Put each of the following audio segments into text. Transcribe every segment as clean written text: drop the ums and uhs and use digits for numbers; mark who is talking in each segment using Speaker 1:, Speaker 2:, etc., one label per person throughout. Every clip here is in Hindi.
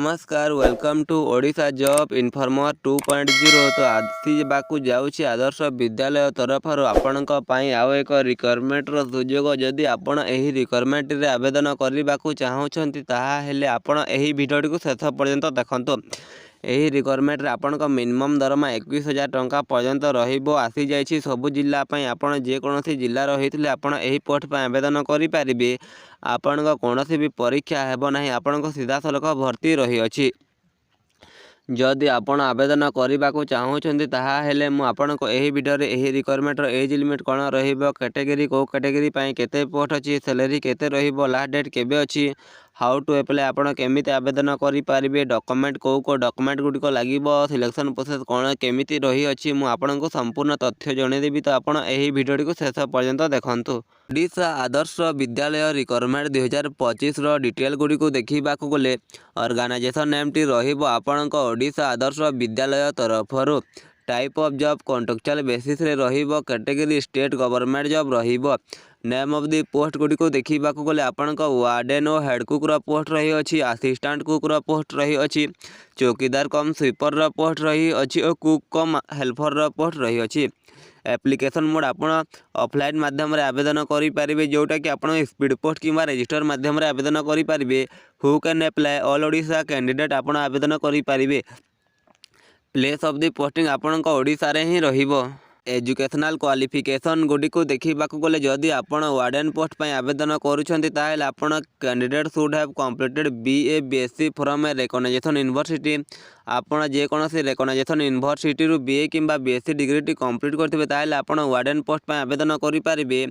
Speaker 1: नमस्कार welcome to Odisha job informer 2.0। तो आसीबाकू जाऊँगी आदर्श विद्यालय तरफ आपणक आउ एक रिक्वायरमेंटर सुजोग जदि आपण एही रिक्वायरमेंट रे आवेदन करने को चाहूँगी ताहेले आपण एही वीडियो को शेष पर्यंत देखंतु। यही रिक्वायरमेंट रे आपणक मिनिमम दरमा 21,000 टंका पर्यंत रहिबो। आसी जाइछि सबु जिल्ला पई आपण जे कोनोसी जिल्ला रहितले आपण एही पोस्ट पई आवेदन करि पारिबे। आपणक कोनोसी भी परीक्षा हेबो नाही, आपणक सीधा सलख भर्ती रही अछि। जदि आपण आवेदन करने को चाहूँगी ताहेले मु आपनको एही वीडियो रे एही रिक्वायरमेंट एज लिमिट कौन रहिबो, कैटेगरी को कैटेगरी पई केते पोस्ट अछि, सैलरी केते रहिबो, लास्ट डेट केबे अछि, हाउ टू अप्लाई आपण केमिति आवेदन करि पारिबे, डॉक्यूमेंट को डॉक्यूमेंट गुडी को लागिबो, सिलेक्शन प्रोसेस कौन केमिति रही अछि मु आपनको संपूर्ण तथ्य जणे देबी। तो आपण एही वीडियो को शेष पर्यंत देखंतु। ओडिशा आदर्श विद्यालय रिक्वायरमेंट 2025 रो डिटेल गुडी को देखिबा को गले ऑर्गेनाइजेशन नेम टी रहिबो आपणक ओडिशा आदर्श विद्यालय तरफरु। Type of job contractual basis रे रहिबो, कैटेगरी स्टेट गवर्नमेंट जॉब रहिबो। नेम ऑफ दी पोस्ट गुडी को देखिबा को गले आपणक वार्डन और हेड कुक रो पोस्ट रही अछि, असिस्टेंट कुक रो पोस्ट रही अछि, चौकीदार कम स्वीपर रो पोस्ट रही अछि और कुक कम हेल्पर रो पोस्ट रही अछि। एप्लिकेशन मोड आपण ऑफलाइन माध्यम रे आवेदन करि पारिबे, जोटा कि आपण स्पीड पोस्ट किंबा रजिस्टर माध्यम रे आवेदन करि पारिबे। Who can apply all Odisha candidate आपण आवेदन करि पारिबे। प्लेस ऑफ दी पोस्टिंग आपण ओडिशा रे ही रहिबो। एजुकेशनल क्वालिफिकेशन गुडी को देखिबा को गले जदि आपण वार्डन पोस्ट पई आवेदन करूछंती ताहेले आपण candidate should have completed BA BSc from a recognisation university. आपण जे कोनोसी रिकॉग्नाइजेशन यूनिवर्सिटी रु बीए किंबा बीएससी डिग्री टी कंप्लीट करथिबे ताहेले आपण वार्डन पोस्ट पई आवेदन करि पारिबे।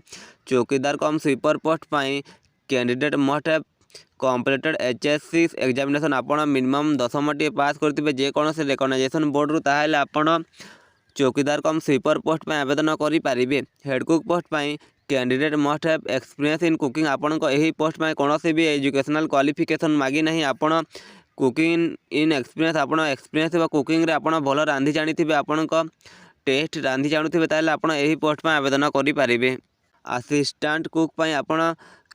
Speaker 1: चौकीदार कम स्वीपर पोस्ट पई candidate must have completed HSC examination. आपण मिनिमम 10टी पास करथिबे जे कोनोसी रिकॉग्नाइजेशन बोर्ड रु ताहेले आपण चौकीदार कम स्वीपर पोस्ट पे आवेदन करि पारिबे। हेड कुक पोस्ट पे candidate must have experience in cooking. आपण को एही पोस्ट पे कोनोसी भी एजुकेशनल क्वालिफिकेशन मागी नहीं, आपण कुकिंग इन एक्सपीरियंस आपण एक्सपीरियंस बा कुकिंग रे आपण भल रांधि जानिथिबे, आपण को टेस्ट रांधि जानुथिबे ताले आपण एही पोस्ट पे आवेदन करि पारिबे। असिस्टेंट कुक पे आपण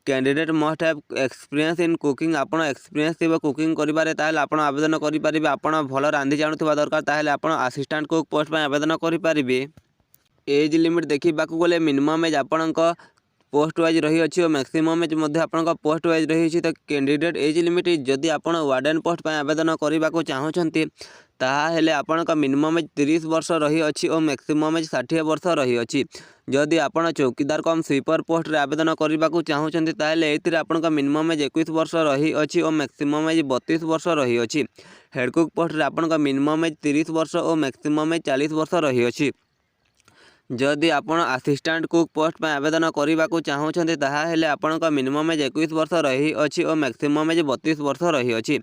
Speaker 1: candidate must have experience in cooking. आपण एक्सपीरियंस थिबो कुकिंग करिबारे ताहेले आपण आवेदन करि पारिबे। आपण भल रांधि जानुथिबा दरकार ताहेले आपण असिस्टेंट कुक पोस्ट पे आवेदन करि पारिबे। एज लिमिट देखिबा को गले मिनिमम एज आपणक पोस्ट वाइज रही अछि और मैक्सिमम एज मध्ये आपणक पोस्ट वाइज रही अछि। तो कैंडिडेट एज लिमिट जदि आपण वार्डन पोस्ट पे आवेदन करबा को चाहूछंती ताहेले आपणक मिनिमम एज 30 वर्ष रही अछि और मैक्सिमम एज 60 वर्ष रही अछि। जदि आपण चौकीदार कम स्वीपर पोस्ट रे आवेदन करबा को चाहूछंती ताहेले एथिरे आपणक मिनिमम एज 21 वर्ष रही अछि और मैक्सिमम एज 32 वर्ष रही अछि। हेड कुक पोस्ट रे आपणक मिनिमम एज 30 वर्ष और मैक्सिमम एज 40 वर्ष रही अछि। जदि आपण असिस्टेंट कुक पोस्ट पे आवेदन करबा को चाहूछंती ताहेले आपणक मिनिमम एज 21 वर्ष रही अछि और मैक्सिमम एज 32 वर्ष रही अछि।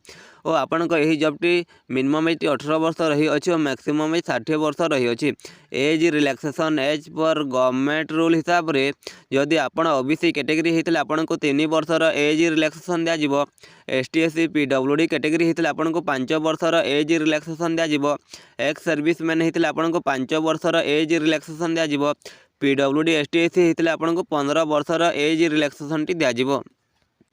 Speaker 1: और आपणक एही जॉब टी मिनिमम एज 18 वर्ष रही अछि और मैक्सिमम एज 60 वर्ष रही अछि। एज रिलैक्सेशन एज पर गवर्नमेंट रूल हिसाब रे जदि आपण ओबीसी कैटेगरी हेतले आपनको 3 वर्षर एज रिलैक्सेशन दिया जिवो। एसटी एससी पीडब्ल्यूडी कैटेगरी हेतले आपनको 5 वर्षर एज रिलैक्सेशन दिया जिवो। एक्स सर्विसमैन हेतले आपनको 5 वर्षर एज रिलैक्सेशन दिया जिवो। पीडब्ल्यूडी एसटी एससी हेतले आपनको 15 वर्षर एज रिलैक्सेशन टी दिया जिवो।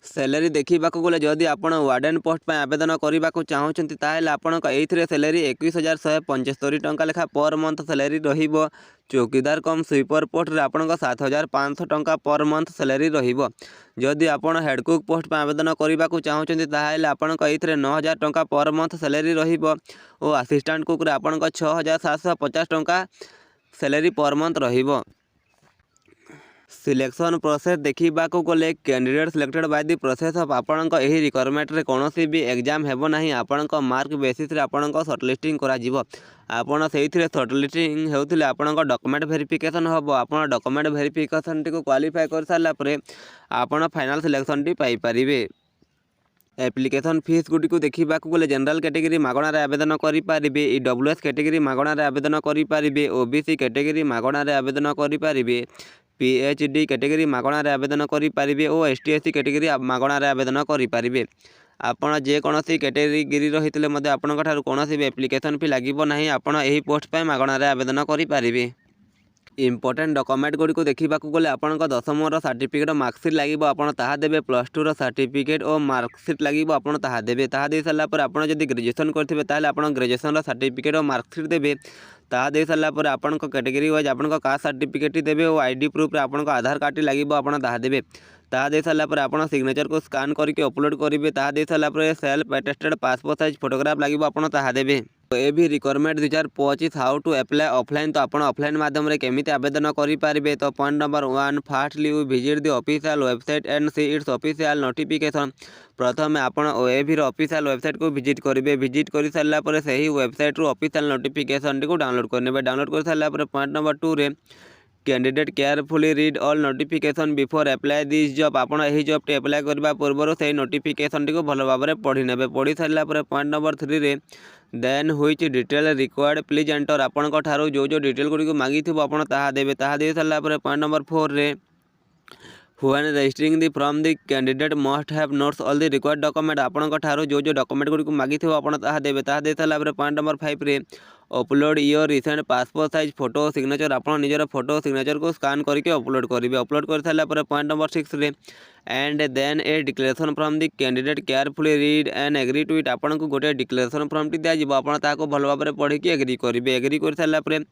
Speaker 1: सैलरी देखिबा को गले जदि आपण वार्डन पोस्ट पे आवेदन करबा को चाहूछंती ताहेले आपणक एथिरे सैलरी 21,175 टंका लेखा पर मंथ सैलरी रहिबो। चौकीदार कम स्वीपर पोस्ट रे आपणक 7,500 टंका पर मंथ सैलरी रहिबो। जदि आपण हेड कुक पोस्ट पे आवेदन करबा को चाहूछंती ताहेले आपणक एथिरे 9,000 टंका पर मंथ सैलरी रहिबो और असिस्टेंट कुक रे आपणक 6,750 टंका सैलरी पर मंथ रहिबो। सिलेक्शन प्रोसेस देखिबा को गले candidate selected by the process of आपणक एही रिक्वायरमेंट रे कोनोसी भी एग्जाम हेबो नाही। आपणक मार्क बेसिस रे आपणक शॉर्टलिस्टिंग करा जिवो। आपण सेहिथिरे शॉर्टलिस्टिंग हेउथिले आपणक डॉक्यूमेंट वेरिफिकेशन हबो। आपण डॉक्यूमेंट वेरिफिकेशन टी को क्वालिफाई कर सारला परे आपण फाइनल सिलेक्शन टी पाई परिबे। एप्लिकेशन फीस गुडी को देखिबा को गले जनरल कैटेगरी मागणा रे आवेदन करि पारिबे। ईडब्ल्यूएस कैटेगरी मागणा रे आवेदन करि पारिबे। ओबीसी कैटेगरी मागणा रे आवेदन करि पारिबे। पीएचडी कैटेगरी मागणा रे आवेदन करि पारिबे और एसटीएससी कैटेगरी मागणा रे आवेदन करि पारिबे। आपण जे कोनोसी कैटेगरी रहितले मध्ये आपणक ठारू कोनोसी भी एप्लिकेशन फी लागिबो नाही। आपण एही पोस्ट पे मागणा रे आवेदन करि पारिबे। इम्पोर्टेंट डॉक्यूमेंट गुड़ी को देखा गले आपण 10th सर्टिफिकेट मार्कसीट लगे आपड़ ताहा देबे +2 सर्टिफिकेट और मार्कसीट लगे आपड़ ताहा देबे ताहा दे सारा पर आपड़ जदि ग्रेजुएशन करथिबे ताहले आपड़ ग्रेजुएशन सर्टिफिकेट और मार्कसीट देबे ताहा दे सारा पर आपन कैटेगरी वाइज आपन कास्ट सर्टिफिकेट देबे और आईडी प्रूफ रे आपन आधार कार्ड लगे आपड़ ताहा देबे ताहा दे सारा पर आपन सिग्नेचर को स्कान करके अपलोड करेंगे ताहा दे सारा पर self attested passport size photograph लगे आपड़ ताहा देबे। तो ये भी requirement 2025 how to apply offline तो आप ऑफलाइन माध्यम रे केमिति आवेदन करेंगे। तो point number 1 firstly you visit the official website and see its official notification. प्रथम आप ओएवी ऑफिशियल वेबसाइट को विजिट करेंगे। विजिट कर सारा पर सही वेबसाइट रू ऑफिशियल नोटिफिकेशन टी को डाउनलोड करने डाउनलोड कर सारा पर पॉइंट नंबर 2 रे candidate carefully read all notification before apply this job आपड़ यही जॉब टी अप्लाई करने पूर्व से नोटिफिकेशन टी को भल भाव में पढ़ी ने पढ़ी सारा पर पॉइंट नंबर 3 रे then which detail required please enter आपण जो डिटेल गुड़ी मांगी थी आपड़ ताहा देबे ताहा दे सारा पर पॉइंट नंबर 4 रे when registering the from the candidate must have notes all the required document आपण जो डॉक्यूमेंट गुड़ी मांगी थी आपड़ ताहा देबे ताहा दे सारा पर पॉइंट नंबर 5 रे upload your recent passport size photo signature आपन निजर फोटो सिग्नेचर को स्कान करके अपलोड करेंगे। अपलोड कर सारा पर पॉइंट नंबर 6 रे and then a declaration from the candidate carefully read and agree to it आपन को गोटे डिक्लेरेशन फ्रॉम टी दिज्व आपड़ ताको भल भाव में पढ़ी एग्री करेंगे। एग्री कर सारा पर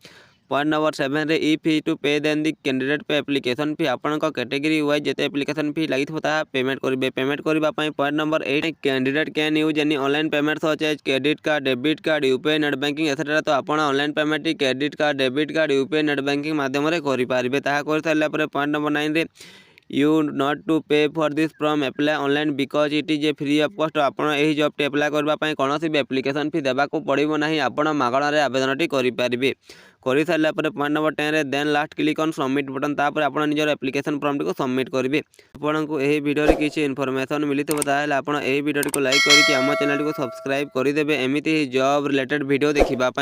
Speaker 1: पॉइंट नंबर 7 रे ई fee to pay then the candidate pay application fee आपन कैटेगरी वाइज जिते एप्लिकेशन फी लगी पेमेंट करेंगे। पेमेंट करने point number 8 candidate can use any online payment such as credit card debit card UPI net banking etcetera. तो आप online payment credit card debit card UPI net banking माध्यम करेंगे। कर सारा पर पॉइंट नंबर 9 रे you not to pay for this from apply online because it is a free of cost आपड़ यही जॉब टी अप्लाई करने कौन भी एप्लिकेशन फी देवाक पड़ो ना आपड़ मागणार आवेदन टी करेंगे। कर सारा पर पॉइंट नंबर 10 रे then last click on submit button तापर आप निजर एप्लिकेशन फॉर्म टी को सबमिट करेंगे। आपको यही वीडियो रे किसी इनफॉरमेशन मिली ताहले आप यही वीडियो को लाइक करके आम चैनल को सब्सक्राइब करदेवे एमती जॉब रिलेटेड वीडियो देखा।